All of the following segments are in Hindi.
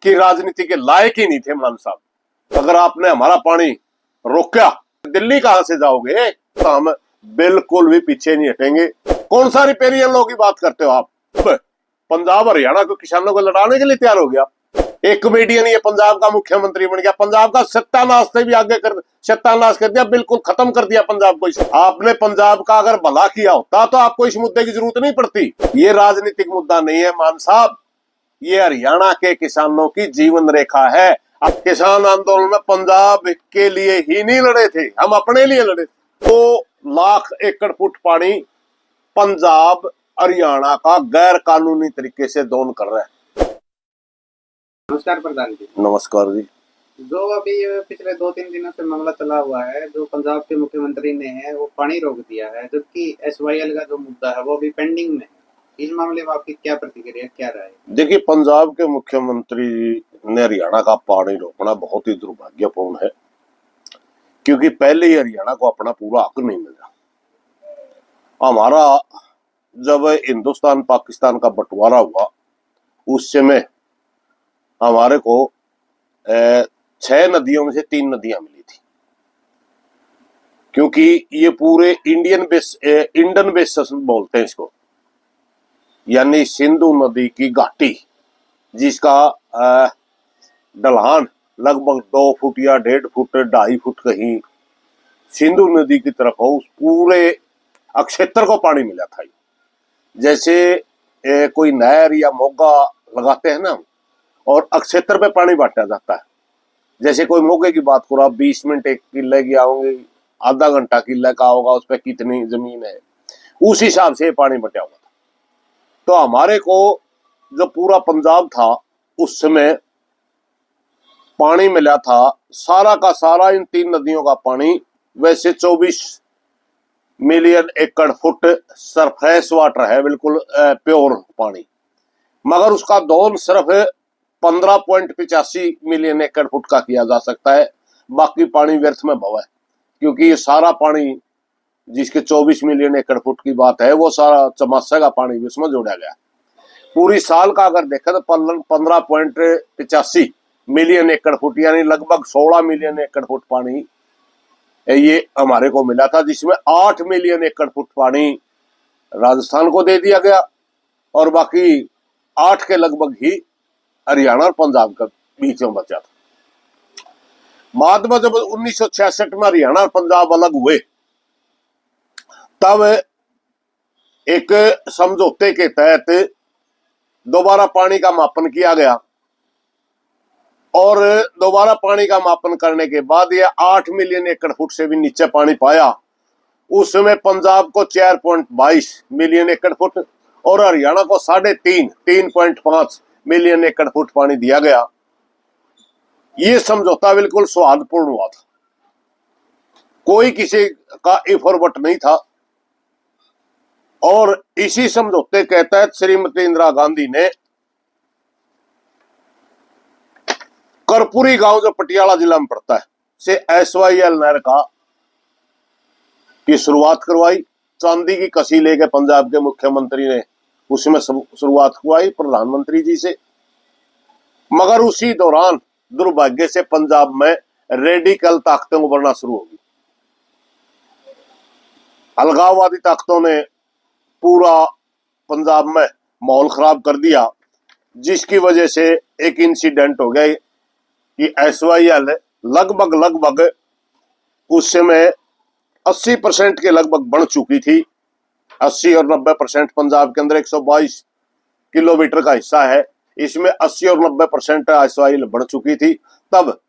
की राजनीति के लायक ही नहीं थे मान साहब। अगर आपने हमारा पानी रोका, दिल्ली कहां से जाओगे? तो हम बिल्कुल भी पीछे नहीं हटेंगे। कौन सा रिपेरियन लॉ की बात करते हो आप? पंजाब हरियाणा को किसानों को लड़ाने के लिए तैयार हो गया। एक कमेडियन ये पंजाब का मुख्यमंत्री बन गया, पंजाब का सत्यानाश से भी आगे कर सत्यानाश कर दिया, बिल्कुल खत्म कर दिया पंजाब को। आपने पंजाब का अगर भला किया होता तो आपको इस मुद्दे की जरूरत नहीं पड़ती। ये राजनीतिक मुद्दा नहीं है मान साहब, ये हरियाणा के किसानों की जीवन रेखा है। अब किसान आंदोलन में पंजाब के लिए ही नहीं लड़े थे, हम अपने लिए लड़े। 2 लाख एकड़ फुट पानी पंजाब हरियाणा का गैर कानूनी तरीके से दोन कर रहा है। नमस्कार प्रधान जी। नमस्कार जी। जो अभी पिछले 2-3 दिनों से मामला चला हुआ है, जो पंजाब के मुख्यमंत्री ने है वो पानी रोक दिया है, जबकि SYL का जो मुद्दा है वो अभी पेंडिंग में है। इस मामले में आपकी क्या प्रतिक्रिया, क्या राय? देखिए, पंजाब के मुख्यमंत्री ने हरियाणा का पानी रोकना बहुत ही दुर्भाग्यपूर्ण है, क्योंकि पहले ही हरियाणा को अपना पूरा हक नहीं मिला। हमारा जब हिंदुस्तान पाकिस्तान का बंटवारा हुआ उस समय हमारे को 6 नदियों में से 3 नदियां मिली थी, क्योंकि ये पूरे इंडियन बेसिस बोलते हैं इसको, यानी सिंधु नदी की घाटी, जिसका ढलान लगभग 2 फुट या 1.5 फुट 2.5 फुट कहीं सिंधु नदी की तरफ हो, उस पूरे अक्षेत्र को पानी मिला था। जैसे कोई नहर या मोगा लगाते हैं ना, और अक्षेत्र पे पानी बांटा जाता है। जैसे कोई मोगे की बात करो आप, 20 मिनट एक किले की आओगे, आधा घंटा किले का होगा, उस पर कितनी जमीन है, उस हिसाब से पानी बटा हुआ था। तो हमारे को जो पूरा पंजाब था उस समय पानी मिला था, सारा का सारा इन 3 नदियों का पानी। वैसे 24 मिलियन एकड़ फुट सरफेस वाटर है, बिल्कुल प्योर पानी, मगर उसका दोन सिर्फ 15.85 मिलियन एकड़ फुट का किया जा सकता है। बाकी पानी व्यर्थ में बहा है, क्योंकि ये सारा पानी जिसके 24 मिलियन एकड़ फुट की बात है, वो सारा चमासा का पानी भी उसमें जोड़ा गया। पूरी साल का अगर देखें तो 15.85 मिलियन एकड़ फुट, यानी लगभग 16 मिलियन एकड़ फुट पानी ये हमारे को मिला था, जिसमें 8 मिलियन एकड़ फुट पानी राजस्थान को दे दिया गया, और बाकी 8 के लगभग ही हरियाणा और पंजाब का बीच में बचा था। बाद में जब 1966 में हरियाणा और पंजाब अलग हुए, तब एक समझौते के तहत दोबारा पानी का मापन किया गया, और दोबारा पानी का मापन करने के बाद ये 8 मिलियन एकड़ फुट से भी नीचे पानी पाया। उस समय पंजाब को 4.22 मिलियन एकड़ फुट और हरियाणा को 3.5 मिलियन एकड़ फुट पानी दिया गया। ये समझौता बिल्कुल सौहार्दपूर्ण हुआ था, कोई किसी का इफोरवट नहीं था। और इसी समझौते के तहत श्रीमती इंदिरा गांधी ने करपुरी गांव, जो पटियाला जिला में पड़ता है, से SYL नहर का की शुरुआत करवाई। चांदी की कसी लेके पंजाब के मुख्यमंत्री ने उसमें शुरुआत करवाई प्रधानमंत्री जी से। मगर उसी दौरान दुर्भाग्य से पंजाब में रेडिकल ताकतें उभरना शुरू हो गई। अलगाववादी ताकतों ने पूरा पंजाब में माहौल खराब कर दिया, जिसकी वजह से एक इंसिडेंट हो गया कि SYL लगभग उस समय 80% के लगभग बढ़ चुकी थी। 80 और 90% पंजाब के अंदर 122 किलोमीटर का हिस्सा है, इसमें 80 और 90% SYL बढ़ चुकी थी। तब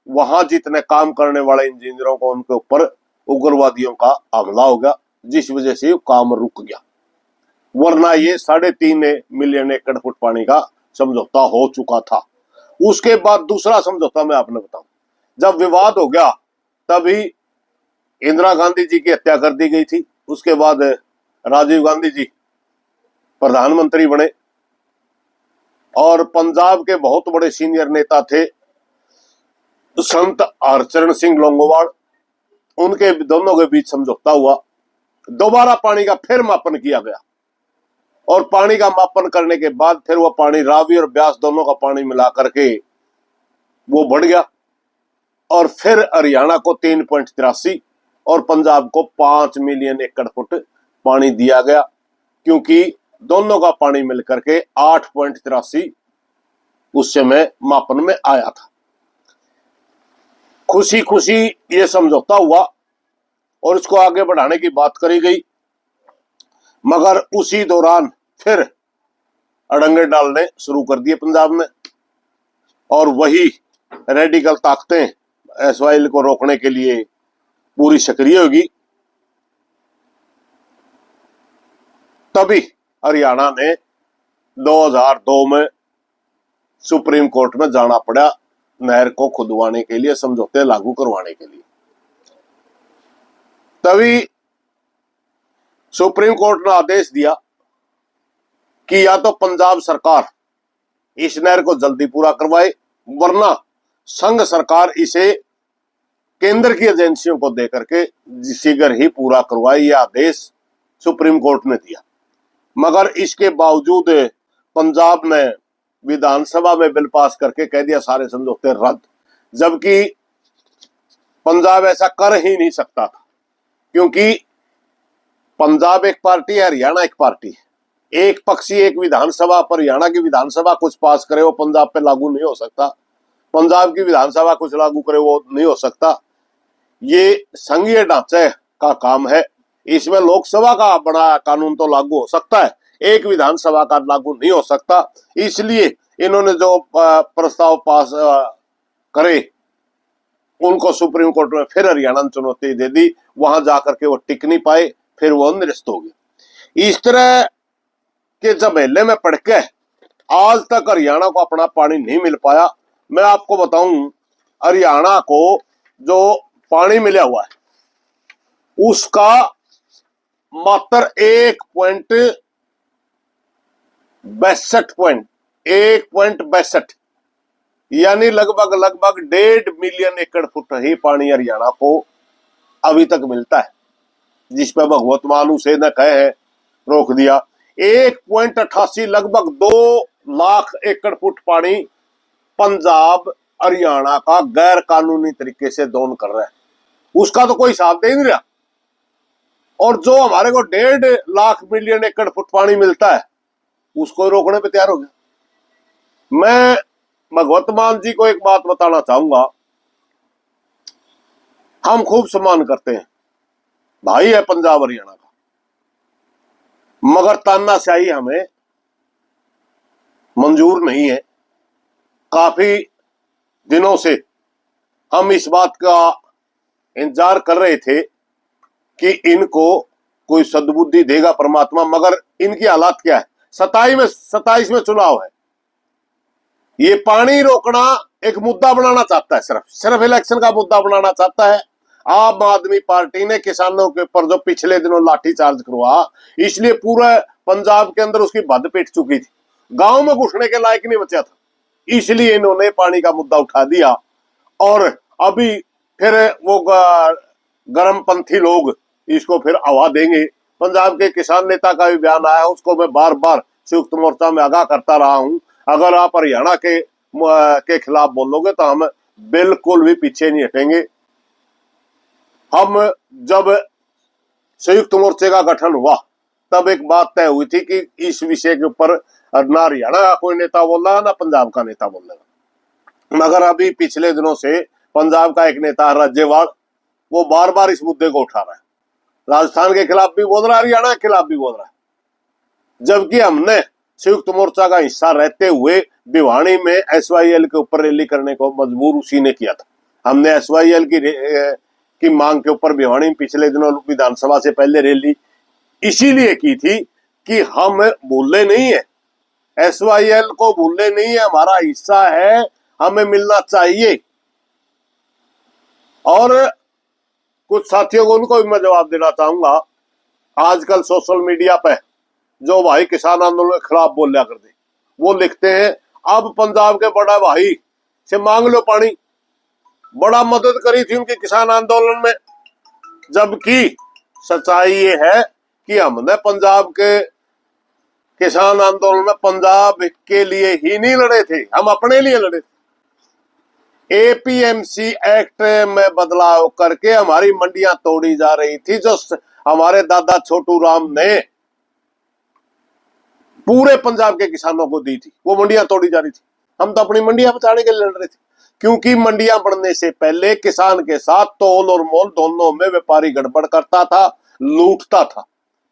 वहां जितने काम करने वाले इंजीनियरों को, उनके ऊपर उग्रवादियों का हमला हो गया, जिस वजह से काम रुक गया। वरना ये 3.5 मिलियन एकड़ फुट पानी का समझौता हो चुका था। उसके बाद दूसरा समझौता मैं आपने बताऊं, जब विवाद हो गया तभी इंदिरा गांधी जी की हत्या कर दी गई थी। उसके बाद राजीव गांधी जी प्रधानमंत्री बने, और पंजाब के बहुत बड़े सीनियर नेता थे संत हरचरण सिंह लोंगोवाल, उनके दोनों के बीच समझौता हुआ। दोबारा पानी का फिर मापन किया गया, और पानी का मापन करने के बाद फिर वह पानी रावी और ब्यास दोनों का पानी मिला करके वो बढ़ गया और फिर हरियाणा को 3.83 और पंजाब को 5 मिलियन एकड़ फुट पानी दिया गया, क्योंकि दोनों का पानी मिलकर के 8.83 उस समय मापन में आया था। खुशी खुशी ये समझौता हुआ और इसको आगे बढ़ाने की बात करी गई, मगर उसी दौरान फिर अड़ंगे डालने शुरू कर दिए पंजाब में और वही रेडिकल ताकतें एसवाईएल को रोकने के लिए पूरी सक्रिय होगी। तभी हरियाणा ने 2002 में सुप्रीम कोर्ट में जाना पड़ा नहर को खुदवाने के लिए, समझौते लागू करवाने के लिए। तभी सुप्रीम कोर्ट ने आदेश दिया कि या तो पंजाब सरकार इस नहर को जल्दी पूरा करवाए, वरना संघ सरकार इसे केंद्र की एजेंसियों को देकर के शीघ्र ही पूरा करवाए। यह आदेश सुप्रीम कोर्ट ने दिया, मगर इसके बावजूद पंजाब ने विधानसभा में बिल पास करके कह दिया सारे समझौते रद्द, जबकि पंजाब ऐसा कर ही नहीं सकता था, क्योंकि पंजाब एक पार्टी है, हरियाणा एक पार्टी है। एक पक्षी एक विधानसभा पर हरियाणा की विधानसभा कुछ पास करे वो पंजाब पे लागू नहीं हो सकता, पंजाब की विधानसभा कुछ लागू करे वो नहीं हो सकता। ये संघीय ढांचे का काम है, इसमें लोकसभा का बड़ा कानून तो लागू हो सकता है, एक विधानसभा का लागू नहीं हो सकता। इसलिए इन्होंने जो प्रस्ताव पास करे उनको सुप्रीम कोर्ट में फिर हरियाणा ने चुनौती दे दी, वहां जाकर के वो टिक नहीं पाए, फिर वो निरस्त हो गए। इस तरह के झमेले में पड़ के आज तक हरियाणा को अपना पानी नहीं मिल पाया। मैं आपको बताऊं, हरियाणा को जो पानी मिला हुआ है उसका मात्र 1.62 यानी लगभग 1.5 मिलियन एकड़ फुट ही पानी हरियाणा को अभी तक मिलता है, जिस पर भगवत मान उसे न कहे रोक दिया। 1.88 लगभग 2 लाख एकड़ फुट पानी पंजाब हरियाणा का गैर कानूनी तरीके से दोन कर रहा है, उसका तो कोई हिसाब दे नहीं रहा। और जो हमारे को 1.5 लाख मिलियन एकड़ फुट पानी मिलता है उसको रोकने पे तैयार हो गया। मैं भगवत मान जी को एक बात बताना चाहूंगा, हम खूब सम्मान करते हैं, भाई है पंजाब हरियाणा का, मगर तानाशाही हमें मंजूर नहीं है। काफी दिनों से हम इस बात का इंतजार कर रहे थे कि इनको कोई सद्बुद्धि देगा परमात्मा, मगर इनकी हालात क्या है। 27 में चुनाव है, ये पानी रोकना एक मुद्दा बनाना चाहता है, सिर्फ इलेक्शन का मुद्दा बनाना चाहता है। आम आदमी पार्टी ने किसानों के ऊपर जो पिछले दिनों लाठीचार्ज करवा, इसलिए पूरे पंजाब के अंदर उसकी भद पिट चुकी थी, गांव में घुसने के लायक नहीं बचा था, इसलिए इन्होंने पानी का मुद्दा उठा दिया। और अभी फिर वो गर्मपंथी लोग इसको फिर हवा देंगे। पंजाब के किसान नेता का भी बयान आया, उसको मैं बार बार संयुक्त मोर्चा में आगाह करता रहा हूं, अगर आप हरियाणा के खिलाफ बोलोगे तो हम बिल्कुल भी पीछे नहीं हटेंगे। हम जब संयुक्त मोर्चे का गठन हुआ तब एक बात तय हुई थी कि इस विषय के ऊपर ना हरियाणा का कोई नेता बोल रहा ना पंजाब का नेता बोल रहा, मगर अभी पिछले दिनों से पंजाब का एक नेता राज्यवाल वो बार बार इस मुद्दे को उठा रहा है, राजस्थान के खिलाफ भी बोल रहा है, हरियाणा के खिलाफ भी बोल रहा है। जबकि हमने संयुक्त मोर्चा का हिस्सा रहते हुए भिवानी में एसवाईएल के ऊपर रैली करने को मजबूर उसी ने किया था। हमने एसवाईएल की मांग के ऊपर भिवानी में पिछले दिनों विधानसभा से पहले रैली इसीलिए की थी कि हम भूले नहीं है, एसवाईएल को भूले नहीं है, हमारा हिस्सा है, हमें मिलना चाहिए। और कुछ साथियों को उनको भी मैं जवाब देना चाहूंगा, आजकल सोशल मीडिया पे जो भाई किसान आंदोलन के खिलाफ बोल लिया करते, वो लिखते हैं अब पंजाब के बड़ा भाई से मांग लो पानी, बड़ा मदद करी थी उनके किसान आंदोलन में। जबकि सच्चाई ये है कि हमने पंजाब के किसान आंदोलन में पंजाब के लिए ही नहीं लड़े थे, हम अपने लिए लड़े थे। एपीएमसी एक्ट में बदलाव करके हमारी मंडियां तोड़ी जा रही थी, जो हमारे दादा छोटू राम ने पूरे पंजाब के किसानों को दी थी। वो मंडियां तोड़ी जा रही थी, हम तो अपनी मंडियां बचाने के लिए लड़ रहे थे, क्योंकि मंडियां बढ़ने से पहले किसान के साथ तोल और मोल दोनों में व्यापारी गड़बड़ करता था, लूटता था।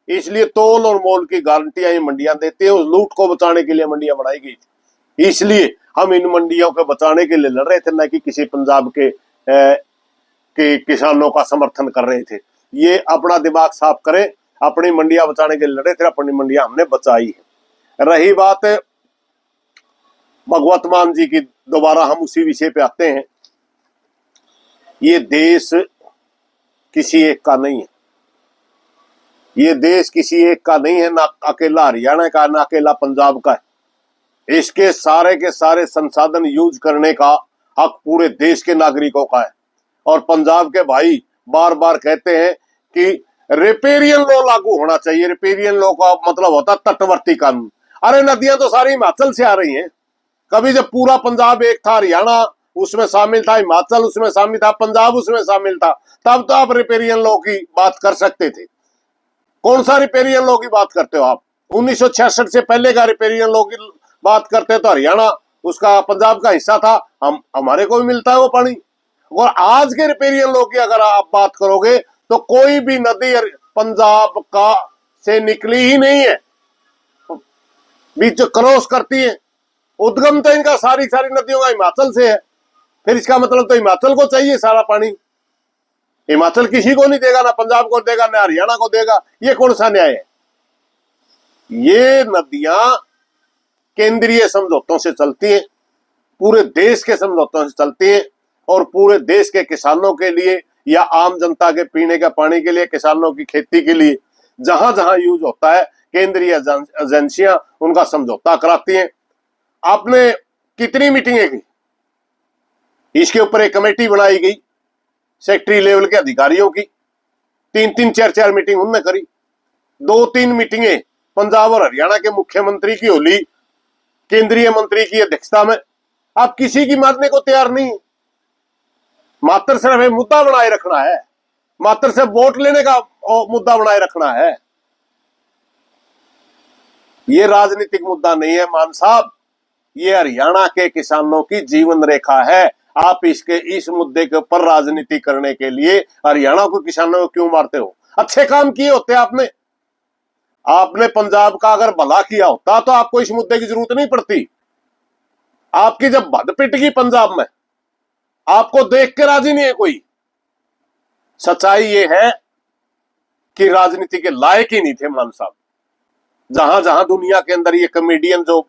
इसलिए तोल और मोल की गारंटियां ये मंडियां देती है, उस लूट को बचाने के लिए मंडियां बनाई गई थी। इसलिए हम इन मंडियों को बचाने के लिए लड़ रहे थे, न कि किसी पंजाब के किसानों का समर्थन कर रहे थे। ये अपना दिमाग साफ करें, अपनी मंडियां बचाने के लिए लड़े थे, अपनी मंडियां हमने बचाई है। रही बात भगवत मान जी की, दोबारा हम उसी विषय पे आते हैं। ये देश किसी एक का नहीं है, ये देश किसी एक का नहीं है, ना अकेला हरियाणा का, ना अकेला पंजाब का है। इसके सारे के सारे संसाधन यूज करने का हक पूरे देश के नागरिकों का है। और पंजाब के भाई बार बार कहते हैं कि रिपेरियन लॉ लागू होना चाहिए। रिपेरियन लॉ का मतलब होता है तटवर्ती कानून। अरे नदियां तो सारी हिमाचल से आ रही हैं। कभी जब पूरा पंजाब एक था, हरियाणा उसमें शामिल था, हिमाचल उसमें शामिल था, पंजाब उसमें शामिल था, तब तो आप रिपेरियन लॉ की बात कर सकते थे। कौन सा रिपेरियन लॉ की बात करते हो आप? 1966 से पहले का रिपेरियन लॉ की बात करते तो हरियाणा उसका पंजाब का हिस्सा था, हमारे को भी मिलता है वो पानी। और आज के रिपेरियन लॉ की अगर आप बात करोगे तो कोई भी नदी पंजाब का से निकली ही नहीं है, बीच क्रॉस करती है। उद्गम तो इनका सारी नदियों का हिमाचल से है। फिर इसका मतलब तो हिमाचल को चाहिए सारा पानी। हिमाचल किसी को नहीं देगा, ना पंजाब को देगा, ना हरियाणा को देगा। ये कौन सा न्याय है? ये नदियां केंद्रीय समझौतों से चलती हैं, पूरे देश के समझौतों से चलती हैं, और पूरे देश के किसानों के लिए या आम जनता के पीने का पानी के लिए, किसानों की खेती के लिए जहां जहां यूज होता है, केंद्रीय एजेंसियां उनका समझौता कराती हैं। आपने कितनी मीटिंगें की? इसके ऊपर एक कमेटी बनाई गई सेक्रेटरी लेवल के अधिकारियों की, 3-3, 4-4 मीटिंग उनने करी। 2-3 मीटिंगें पंजाब और हरियाणा के मुख्यमंत्री की होली केंद्रीय मंत्री की अध्यक्षता में। आप किसी की मानने को तैयार नहीं, मात्र सिर्फ हमें मुद्दा बनाए रखना है, मात्र सिर्फ वोट लेने का मुद्दा बनाए रखना है। ये राजनीतिक मुद्दा नहीं है मान साहब, ये हरियाणा के किसानों की जीवन रेखा है। आप इस मुद्दे के ऊपर राजनीति करने के लिए हरियाणा को, किसानों को क्यों मारते हो? अच्छे काम किए होते आपने पंजाब का अगर भला किया होता तो आपको इस मुद्दे की जरूरत नहीं पड़ती। आपकी जब भद पिट गई पंजाब में, आपको देख के राजी नहीं है कोई। सच्चाई ये है कि राजनीति के लायक ही नहीं थे मान साहब। जहां जहां दुनिया के अंदर ये कॉमेडियन जो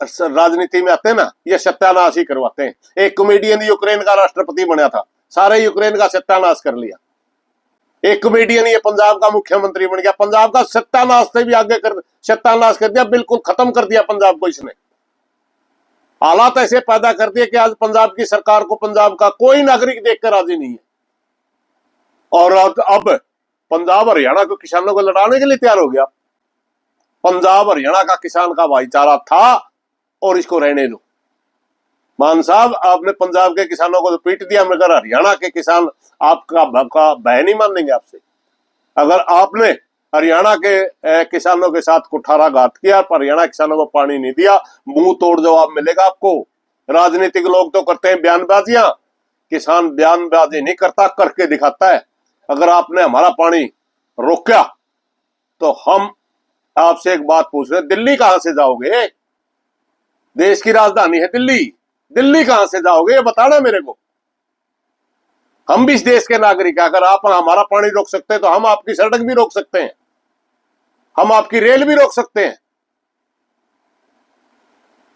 राजनीति में आते हैं ना, ये सत्यानाश ही करवाते हैं। एक कॉमेडियन यूक्रेन का राष्ट्रपति बना था, सारे यूक्रेन का सत्यानाश कर लिया। एक कॉमेडियन ये पंजाब का मुख्यमंत्री बन गया, पंजाब का सत्यानाश से भी आगे सत्यानाश कर दिया, बिल्कुल खत्म कर दिया पंजाब को। इसने हालात ऐसे पैदा कर दिए कि आज पंजाब की सरकार को पंजाब का कोई नागरिक देखकर राजी नहीं है। और अब पंजाब हरियाणा को किसानों को लड़ाने के लिए तैयार हो गया। पंजाब हरियाणा का किसान का भाईचारा था और इसको रहने दो। मान साहब, आपने पंजाब के किसानों को तो पीट दिया, मगर हरियाणा के किसान आपका भय नहीं मानेंगे आपसे। अगर आपने हरियाणा के किसानों के साथ कुठाराघात किया, पर हरियाणा किसानों को पानी नहीं दिया, मुंह तोड़ जवाब मिलेगा आपको। राजनीतिक लोग तो करते हैं बयानबाजियां, किसान बयानबाजी नहीं करता, करके दिखाता है। अगर आपने हमारा पानी रोका तो हम आपसे एक बात पूछ रहे हैं, दिल्ली कहां से जाओगे? देश की राजधानी है दिल्ली, दिल्ली कहां से जाओगे ये बताना मेरे को। हम भी इस देश के नागरिक हैं। अगर आप हमारा पानी रोक सकते हैं तो हम आपकी सड़क भी रोक सकते हैं, हम आपकी रेल भी रोक सकते हैं।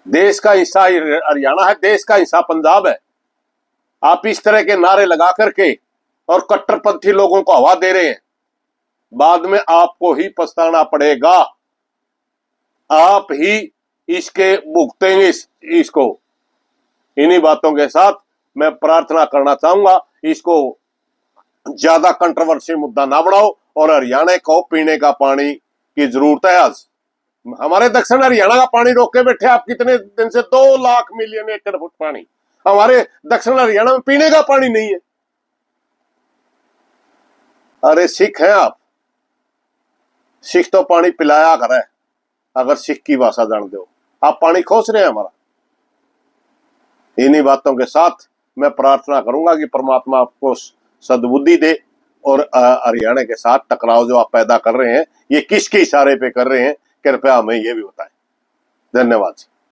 देश का हिस्सा हरियाणा है, देश का हिस्सा पंजाब है। आप इस तरह के नारे लगा करके और कट्टरपंथी लोगों को हवा दे रहे हैं, बाद में आपको ही पछताना पड़ेगा। आप ही इसके भुगतेंगे इसको। इन्हीं बातों के साथ मैं प्रार्थना करना चाहूंगा, इसको ज्यादा कंट्रोवर्शियल मुद्दा ना बढ़ाओ। और हरियाणा को पीने का पानी की जरूरत है। आज हमारे दक्षिण हरियाणा का पानी रोक के बैठे आप कितने दिन से, 2 लाख मिलियन एकड़ फुट पानी हमारे दक्षिण हरियाणा में पीने का पानी नहीं है। अरे सिख हैं आप, सिख तो पानी पिलाया करे अगर सिख की भाषा जानते हो। आप पानी खोस रहे हैं हमारा। इन्हीं बातों के साथ मैं प्रार्थना करूंगा कि परमात्मा आपको सद्बुद्धि दे और हरियाणा के साथ टकराव जो आप पैदा कर रहे हैं ये किसके इशारे पे कर रहे हैं, कृपया हमें ये भी बताएं। धन्यवाद।